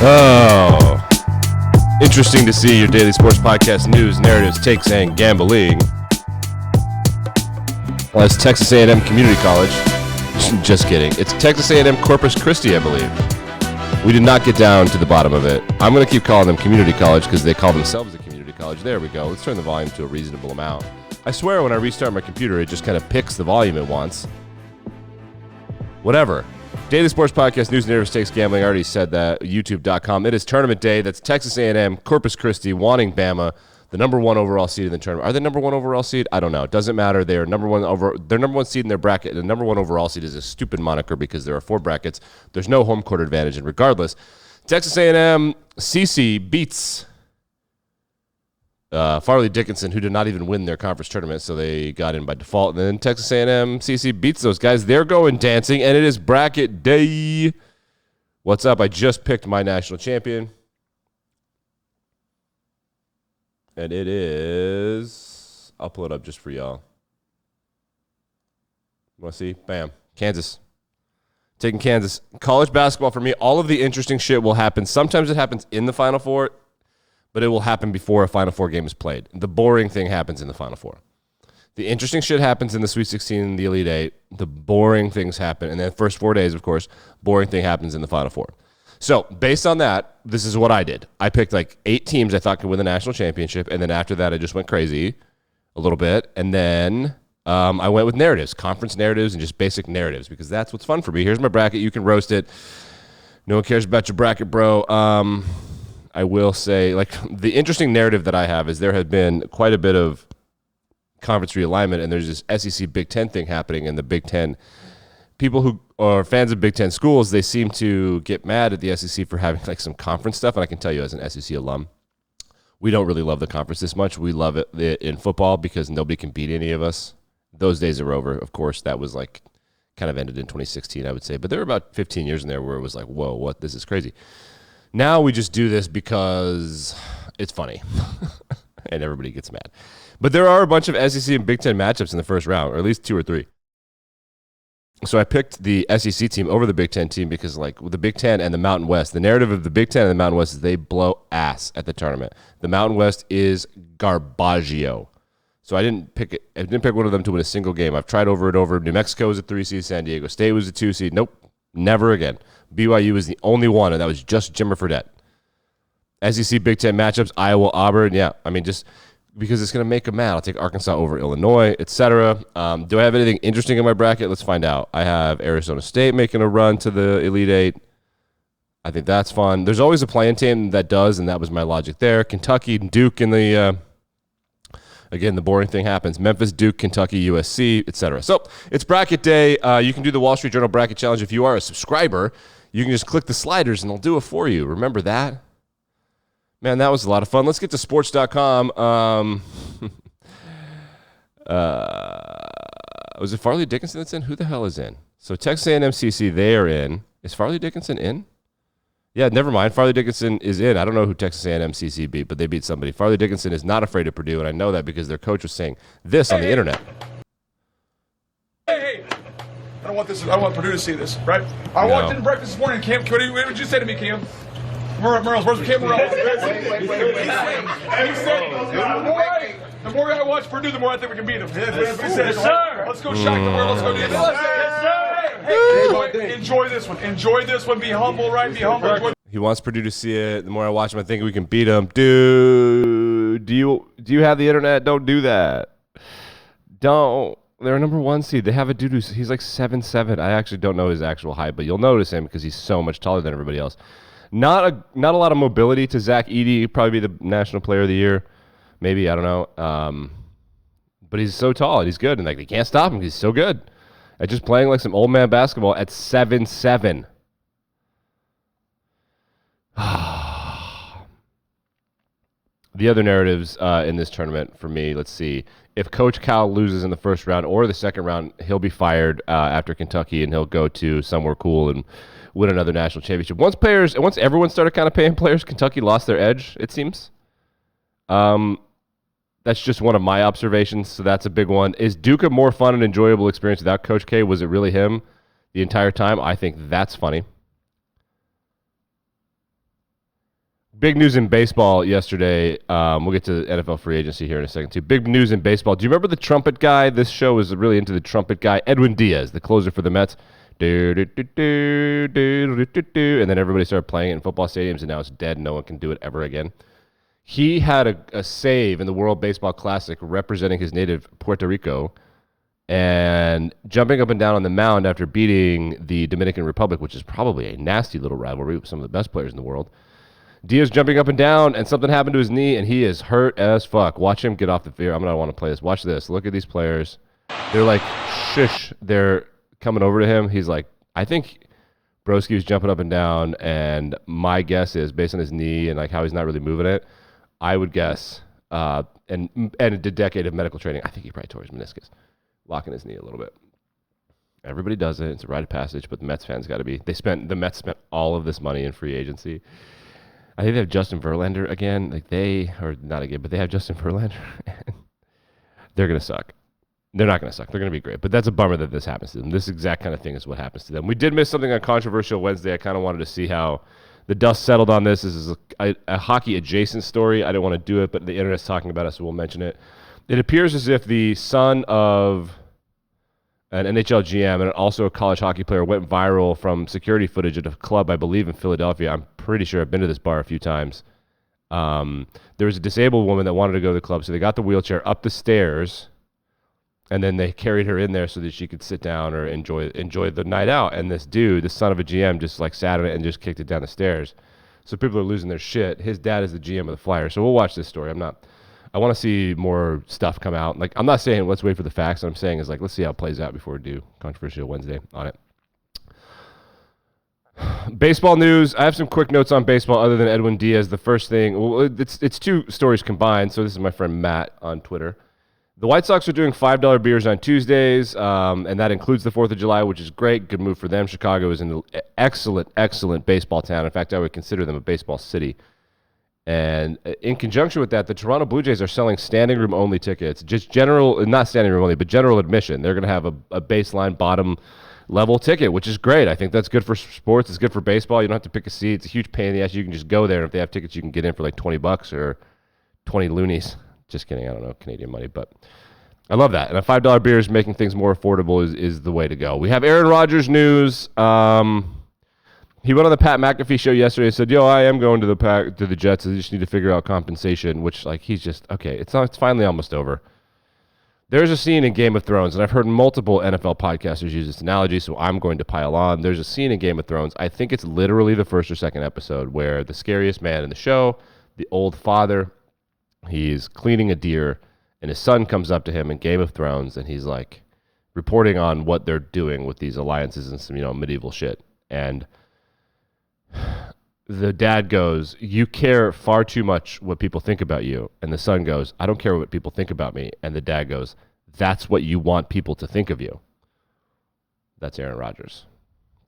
Oh, interesting to see your daily sports podcast news, narratives, takes, and gambling. Well, it's Texas A&M Community College. Just kidding. It's Texas A&M Corpus Christi, I believe. We did not get down to the bottom of it. I'm going to keep calling them community college because they call themselves a community college. There we go. Let's turn the volume to a reasonable amount. I swear when I restart my computer, it just kind of picks the volume it wants. Whatever. Daily Sports Podcast, News, Narratives, Takes, Gambling. I already said that. YouTube.com. It is tournament day. That's Texas A&M, Corpus Christi, wanting Bama, the number one overall seed in the tournament. Are they number one overall seed? I don't know. It doesn't matter. They're number one seed in their bracket. The number one overall seed is a stupid moniker because there are 4 brackets. There's no home court advantage, and regardless, Texas A&M CC beats Farley Dickinson, who did not even win their conference tournament, so they got in by default. And then Texas A&M CC beats those guys. They're going dancing, and it is bracket day. What's up? I just picked my national champion. And it is, I'll pull it up just for y'all. Want to see? Bam. Kansas. Taking Kansas. College basketball for me, all of the interesting shit will happen. Sometimes it happens in the Final Four, but it will happen before a Final Four game is played. The boring thing happens in the Final Four. The interesting shit happens in the Sweet 16 and the Elite Eight. The boring things happen. And then first 4 days, of course, boring thing happens in the Final Four. So based on that, this is what I did. I picked like 8 teams I thought could win the national championship. And then after that, I just went crazy a little bit. And then I went with narratives, conference narratives, and just basic narratives because that's what's fun for me. Here's my bracket. You can roast it. No one cares about your bracket, bro. I will say, like, the interesting narrative that I have is there had been quite a bit of conference realignment, and there's this SEC Big Ten thing happening in the Big Ten. People who are fans of Big Ten schools, they seem to get mad at the SEC for having, like, some conference stuff, and I can tell you as an SEC alum, we don't really love the conference this much. We love it in football because nobody can beat any of us. Those days are over. Of course, that was, like, kind of ended in 2016, I would say. But there were about 15 years in there where it was like, whoa, what? This is crazy. Now we just do this because it's funny and everybody gets mad. But there are a bunch of SEC and Big Ten matchups in the first round, or at least 2 or 3. So I picked the SEC team over the Big Ten team because, like, with the Big Ten and the Mountain West, the narrative of the Big Ten and the Mountain West is they blow ass at the tournament. The Mountain West is garbaggio. So I didn't pick it. I didn't pick one of them to win a single game. I've tried over and over. New Mexico was a 3 seed. San Diego State was a 2 seed. Nope. Never again. BYU is the only one, and that was just Jimmer Fredette. SEC Big Ten matchups, Iowa, Auburn. Yeah, I mean, just because it's going to make them mad. I'll take Arkansas over Illinois, etc. Do I have anything interesting in my bracket? Let's find out. I have Arizona State making a run to the Elite Eight. I think that's fun. There's always a playing team that does, and that was my logic there. Kentucky, Duke in the again, the boring thing happens. Memphis, Duke, Kentucky, USC, etc. So it's bracket day. You can do the Wall Street Journal Bracket Challenge. If you are a subscriber, you can just click the sliders, and they'll do it for you. Remember that? Man, that was a lot of fun. Let's get to sports.com. Was it Farley Dickinson that's in? Who the hell is in? So Texas A&M CC, they are in. Is Farley Dickinson in? Yeah, never mind. Farley Dickinson is in. I don't know who Texas A&M CC beat, but they beat somebody. Farley Dickinson is not afraid of Purdue, and I know that because their coach was saying this on the internet. Hey, I don't want this. I don't want Purdue to see this, right? I walked into breakfast this morning, Cam. What did you say to me, Cam? Merles, where's Cam Merles? Wait. He said, the more I watch Purdue, the more I think we can beat them. That's what he said. Yes, sir. Let's go shock the world. Let's go do this. Yes, sir. Hey, enjoy this one. Enjoy this one. Be humble, right? Be humble. He wants Purdue to see it. The more I watch him, I think we can beat them. Dude, do you have the internet? Don't do that. Don't. They're a number 1 seed. They have a dude he's like 7'7". I actually don't know his actual height, but you'll notice him because he's so much taller than everybody else. Not a lot of mobility to Zach Edey. Probably be the National Player of the Year. Maybe, I don't know. But he's so tall and he's good, and like they can't stop him because he's so good at just playing like some old man basketball at 7'7". The other narratives in this tournament for me, let's see. If Coach Cal loses in the first round or the second round, he'll be fired after Kentucky, and he'll go to somewhere cool and win another national championship. Once everyone started kind of paying players, Kentucky lost their edge, it seems. That's just one of my observations, so that's a big one. Is Duke a more fun and enjoyable experience without Coach K? Was it really him the entire time? I think that's funny. Big news in baseball yesterday. We'll get to the NFL free agency here in a second, too. Big news in baseball. Do you remember the trumpet guy? This show is really into the trumpet guy. Edwin Diaz, the closer for the Mets. And then everybody started playing it in football stadiums, and now it's dead. No one can do it ever again. He had a save in the World Baseball Classic representing his native Puerto Rico and jumping up and down on the mound after beating the Dominican Republic, which is probably a nasty little rivalry with some of the best players in the world. Diaz jumping up and down, and something happened to his knee, and he is hurt as fuck. Watch him get off the field. I'm going to want to play this. Watch this. Look at these players. They're like, shush. They're coming over to him. He's like, I think Broski was jumping up and down, and my guess is, based on his knee and like how he's not really moving it, I would guess, and a decade of medical training, I think he probably tore his meniscus, locking his knee a little bit. Everybody does it. It's a rite of passage, but the Mets fans got to be. The Mets spent all of this money in free agency. I think they have Justin Verlander again. Like they have Justin Verlander. They're going to suck. They're not going to suck. They're going to be great. But that's a bummer that this happens to them. This exact kind of thing is what happens to them. We did miss something on Controversial Wednesday. I kind of wanted to see how the dust settled on this. This is a hockey-adjacent story. I didn't want to do it, but the internet's talking about it, so we'll mention it. It appears as if the son of an NHL GM and also a college hockey player went viral from security footage at a club, I believe, in Philadelphia. I'm pretty sure I've been to this bar a few times. There was a disabled woman that wanted to go to the club, so they got the wheelchair up the stairs, and then they carried her in there so that she could sit down or enjoy the night out. And this dude, the son of a GM, just like sat on it and just kicked it down the stairs. So people are losing their shit. His dad is the GM of the Flyers. So we'll watch this story. I want to see more stuff come out. Like, I'm not saying let's wait for the facts. What I'm saying is, like, let's see how it plays out before we do Controversial Wednesday on it. Baseball news. I have some quick notes on baseball other than Edwin Diaz. The first thing, well, it's two stories combined. So this is my friend Matt on Twitter. The White Sox are doing $5 beers on Tuesdays, and that includes the 4th of July, which is great. Good move for them. Chicago is an excellent baseball town. In fact, I would consider them a baseball city. And in conjunction with that, the Toronto Blue Jays are selling standing room only tickets, just general, not standing room only, but general admission. They're going to have a baseline bottom level ticket, which is great. I think that's good for sports. It's good for baseball. You don't have to pick a seat. It's a huge pain in the ass. You can just go there. And if they have tickets, you can get in for like $20 or 20 loonies. Just kidding. I don't know Canadian money, but I love that. And a $5 beer is making things more affordable is the way to go. We have Aaron Rodgers news. He went on the Pat McAfee show yesterday and said, yo, I am going to the Jets. I just need to figure out compensation, which, like, he's just, okay, it's finally almost over. There's a scene in Game of Thrones, and I've heard multiple NFL podcasters use this analogy, so I'm going to pile on. There's a scene in Game of Thrones, I think it's literally the first or second episode, where the scariest man in the show, the old father, he's cleaning a deer, and his son comes up to him in Game of Thrones, and he's, like, reporting on what they're doing with these alliances and some, medieval shit. And the dad goes, you care far too much what people think about you. And the son goes, I don't care what people think about me. And the dad goes, that's what you want people to think of you. That's Aaron Rodgers.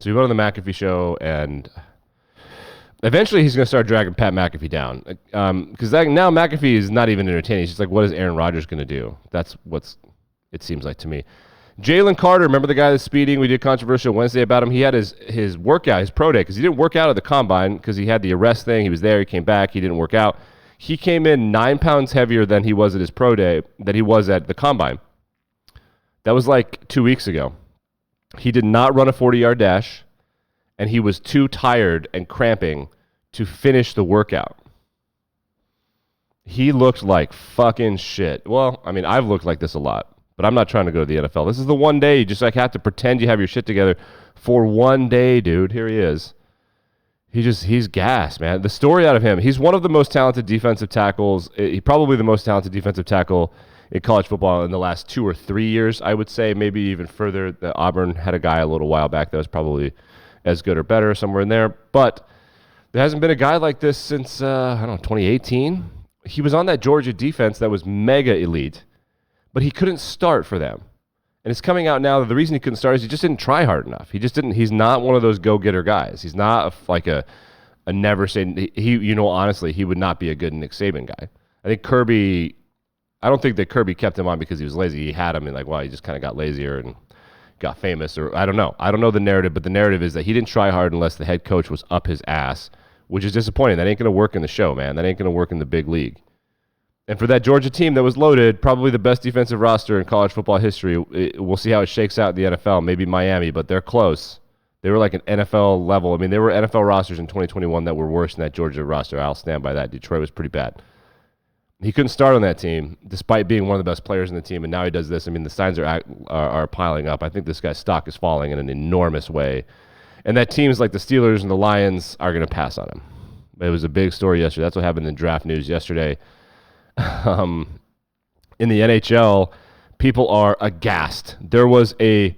So he went on the McAfee show, and eventually he's going to start dragging Pat McAfee down. Because now McAfee is not even entertaining. He's just like, what is Aaron Rodgers going to do? That's what it seems like to me. Jalen Carter, remember the guy that's speeding? We did Controversial Wednesday about him. He had his workout, his pro day, because he didn't work out at the combine because he had the arrest thing. He was there. He came back. He didn't work out. He came in 9 pounds heavier than he was at his pro day, than he was at the combine. That was like 2 weeks ago. He did not run a 40-yard dash, and he was too tired and cramping to finish the workout. He looked like fucking shit. Well, I mean, I've looked like this a lot. But I'm not trying to go to the NFL. This is the one day you just like have to pretend you have your shit together for one day, dude. Here he is. He's gassed, man. The story out of him, he's one of the most talented defensive tackles. He's probably the most talented defensive tackle in college football in the last 2 or 3 years, I would say. Maybe even further. Auburn had a guy a little while back that was probably as good or better, somewhere in there. But there hasn't been a guy like this since, 2018. He was on that Georgia defense that was mega elite. But he couldn't start for them. And it's coming out now that the reason he couldn't start is he just didn't try hard enough. He's not one of those go-getter guys. He's not a never say, honestly, he would not be a good Nick Saban guy. I don't think that Kirby kept him on because he was lazy. He had him and he just kind of got lazier and got famous, or I don't know. I don't know the narrative, but the narrative is that he didn't try hard unless the head coach was up his ass which is disappointing. That ain't going to work in the show, man. That ain't going to work in the big league. And for that Georgia team that was loaded, probably the best defensive roster in college football history, we'll see how it shakes out in the NFL. Maybe Miami, but they're close. They were like an NFL level. I mean, there were NFL rosters in 2021 that were worse than that Georgia roster. I'll stand by that. Detroit was pretty bad. He couldn't start on that team, despite being one of the best players in the team, and now he does this. I mean, the signs are piling up. I think this guy's stock is falling in an enormous way. And that teams like the Steelers and the Lions are going to pass on him. It was a big story yesterday. That's what happened in draft news yesterday. In the NHL, people are aghast. There was a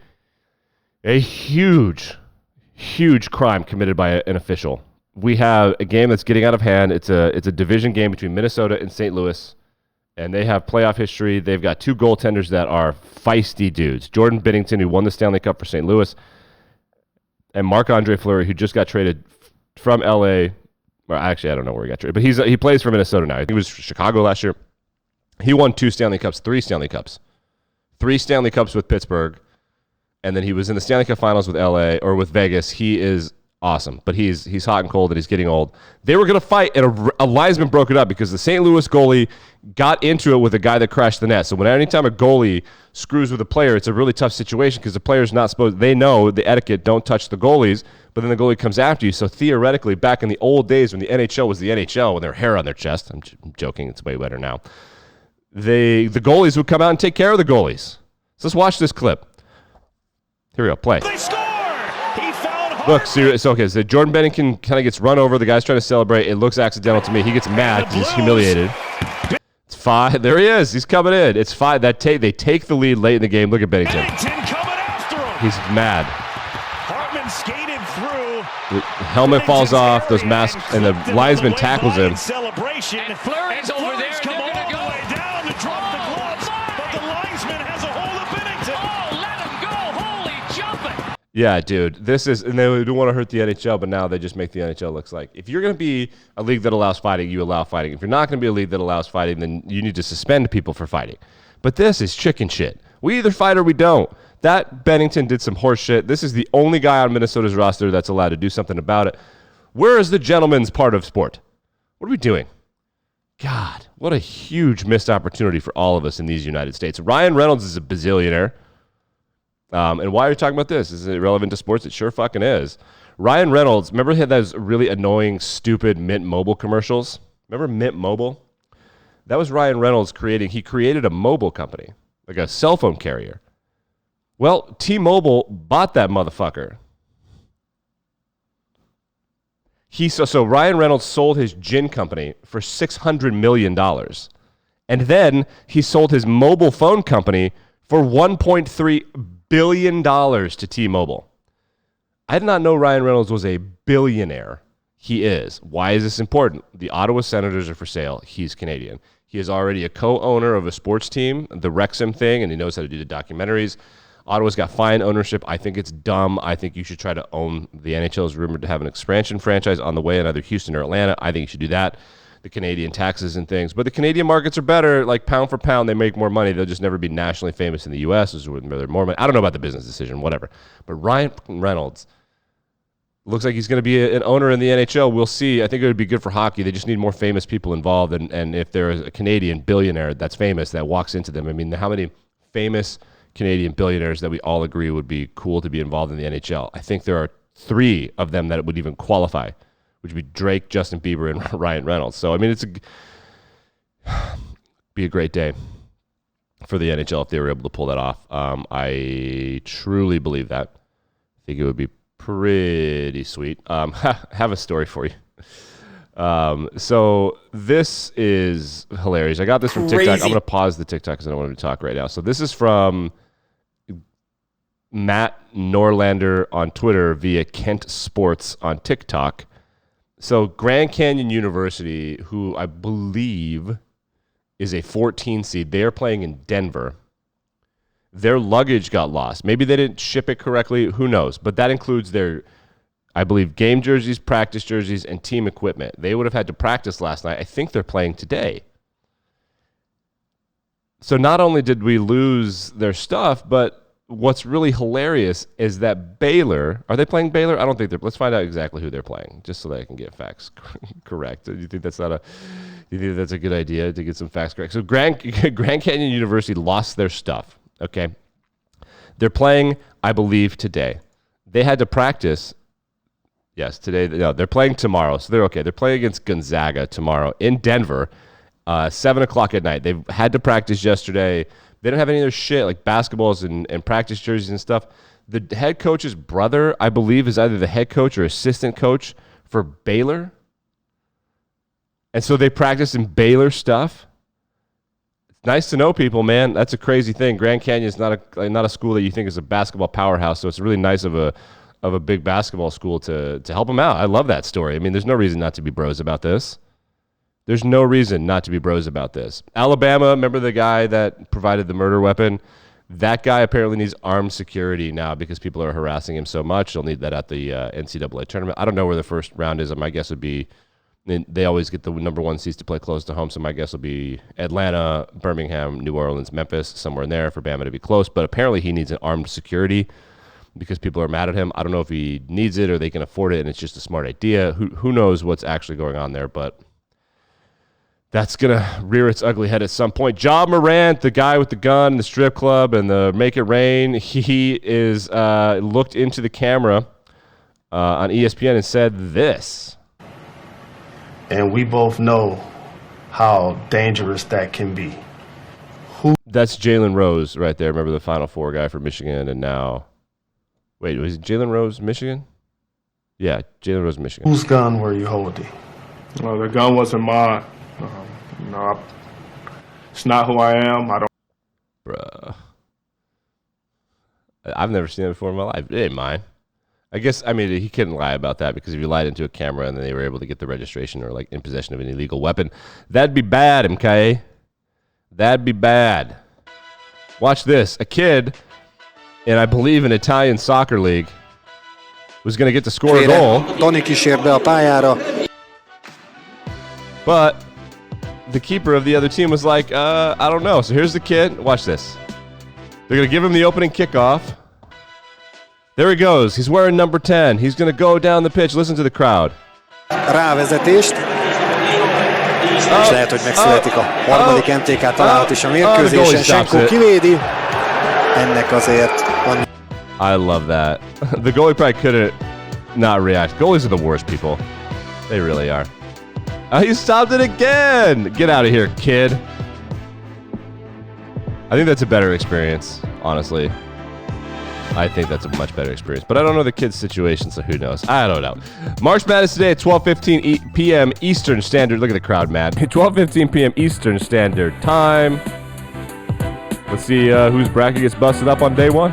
huge crime committed by an official. We have a game that's getting out of hand. It's a division game between Minnesota and St. Louis, and they have playoff history. They've got two goaltenders that are feisty dudes. Jordan Binnington, who won the Stanley Cup for St. Louis, and Marc-Andre Fleury, who just got traded from L.A. Well, actually, I don't know where he got traded, but he plays for Minnesota now. He was Chicago last year. He won three Stanley Cups. 3 Stanley Cups with Pittsburgh, and then he was in the Stanley Cup Finals with L.A. or with Vegas. He is awesome, but he's hot and cold, and he's getting old. They were going to fight, and a linesman broke it up because the St. Louis goalie got into it with a guy that crashed the net. So anytime a goalie screws with a player, it's a really tough situation because the player's not supposed. They know the etiquette, don't touch the goalies, but then the goalie comes after you. So theoretically, back in the old days when the NHL was the NHL, with their hair on their chest, I'm joking, it's way better now. The goalies would come out and take care of the goalies. So let's watch this clip. Here we go. Play. They score! He found hard. Look, serious. Okay, so Jordan Binnington kind of gets run over. The guy's trying to celebrate. It looks accidental to me. He gets mad because he's humiliated. It's 5. There he is. He's coming in. It's 5. They take the lead late in the game. Look at Binnington. Coming after him. He's mad. Hartman skated through. The helmet falls off. Those masks, and the linesman tackles him. Celebration. And Fleury's over there. Come all the way down to drop the gloves, but the linesman has a hold of Binnington. Oh, let him go. Holy jumping. Yeah, dude. This is, and they don't want to hurt the NHL, but now they just make the NHL looks like. If you're going to be a league that allows fighting, you allow fighting. If you're not going to be a league that allows fighting, then you need to suspend people for fighting. But this is chicken shit. We either fight or we don't. That Bennington did some horse shit. This is the only guy on Minnesota's roster that's allowed to do something about it. Where is the gentleman's part of sport? What are we doing? God, what a huge missed opportunity for all of us in these United States. Ryan Reynolds is a bazillionaire. And why are you talking about this? Is it relevant to sports? It sure fucking is. Ryan Reynolds, remember he had those really annoying, stupid Mint Mobile commercials? Remember Mint Mobile? That was Ryan Reynolds creating. He created a mobile company, like a cell phone carrier. Well, T-Mobile bought that motherfucker. So Ryan Reynolds sold his gin company for $600 million. And then he sold his mobile phone company for $1.3 billion to T-Mobile. I did not know Ryan Reynolds was a billionaire. He is. Why is this important? The Ottawa Senators are for sale. He's Canadian. He is already a co-owner of a sports team, the Wrexham thing, and he knows how to do the documentaries. Ottawa's got fine ownership. I think it's dumb. I think you should try to own. The NHL is rumored to have an expansion franchise on the way in either Houston or Atlanta. I think you should do that. The Canadian taxes and things. But the Canadian markets are better. Like pound for pound, they make more money. They'll just never be nationally famous in the U.S. Is where they're more money. I don't know about the business decision, whatever. But Ryan Reynolds looks like he's going to be an owner in the NHL. We'll see. I think it would be good for hockey. They just need more famous people involved. And if there is a Canadian billionaire that's famous that walks into them, I mean, how many famous Canadian billionaires that we all agree would be cool to be involved in the NHL? I think there are 3 of them that would even qualify, which would be Drake, Justin Bieber, and Ryan Reynolds. So, I mean, be a great day for the NHL if they were able to pull that off. I truly believe that. I think it would be pretty sweet. Have a story for you. So this is hilarious. I got this from TikTok. I'm going to pause the TikTok because I don't want to talk right now. So this is from Matt Norlander on Twitter via Kent Sports on TikTok. So Grand Canyon University, who I believe is a 14 seed, they are playing in Denver. Their luggage got lost. Maybe they didn't ship it correctly. Who knows? But that includes their, I believe, game jerseys, practice jerseys, and team equipment. They would have had to practice last night. I think they're playing today. So not only did we lose their stuff, but what's really hilarious is that Baylor, are they playing Baylor? I don't think they're, let's find out exactly who they're playing, just so that I can get facts correct. Do you think that's a good idea to get some facts correct? So Grand Canyon University lost their stuff, okay? They're playing, I believe, today. They had to practice, yes, today. No, they're playing tomorrow, so they're okay. They're playing against Gonzaga tomorrow in Denver, 7 o'clock at night. They've had to practice yesterday. They don't have any of their shit, like basketballs and practice jerseys and stuff. The head coach's brother, I believe, is either the head coach or assistant coach for Baylor. And so they practice in Baylor stuff. Nice to know people, man. That's a crazy thing. Grand Canyon is not a school that you think is a basketball powerhouse, so it's really nice of a big basketball school to help them out. I love that story. I mean, there's no reason not to be bros about this. There's no reason not to be bros about this. Alabama, remember the guy that provided the murder weapon? That guy apparently needs armed security now because people are harassing him so much. They'll need that at the NCAA tournament. I don't know where the first round is. My guess would be they always get the number 1 seeds to play close to home, so my guess will be Atlanta, Birmingham, New Orleans, Memphis, somewhere in there for Bama to be close. But apparently he needs an armed security because people are mad at him. I don't know if he needs it or they can afford it and it's just a smart idea. Who knows what's actually going on there, but that's going to rear its ugly head at some point. Ja Morant, the guy with the gun in the strip club and the Make It Rain, he is looked into the camera on ESPN and said this. And we both know how dangerous that can be. That's Jalen Rose right there. Remember the Final Four guy for Michigan and now... Wait, was it Jalen Rose, Michigan? Yeah, Jalen Rose, Michigan. Whose gun were you holding? Well, the gun wasn't mine. It's not who I am. I don't. Bruh. I've never seen it before in my life. It ain't mine. I guess, I mean, he couldn't lie about that because if you lied into a camera and then they were able to get the registration or like in possession of an illegal weapon, that'd be bad, MK. That'd be bad. Watch this. A kid in, I believe, an Italian soccer league was going to get to score a goal. But the keeper of the other team was like, I don't know. So here's the kid. Watch this. They're going to give him the opening kickoff. There he goes. He's wearing number 10. He's going to go down the pitch. Listen to the crowd. Rávezetést. És lehet, hogy megszületik a harmadik MTK találat is a mérkőzésen. Senko kivédi. Ennek azért van. I love that. The goalie probably couldn't not react. Goalies are the worst people. They really are. He stopped it again. Get out of here, kid. I think that's a better experience, honestly. I think that's a much better experience. But I don't know the kid's situation, so who knows? I don't know. March Madness today at 12:15 p.m. Eastern Standard. Look at the crowd, Matt. 12:15 p.m. Eastern Standard Time. Let's see whose bracket gets busted up on day one.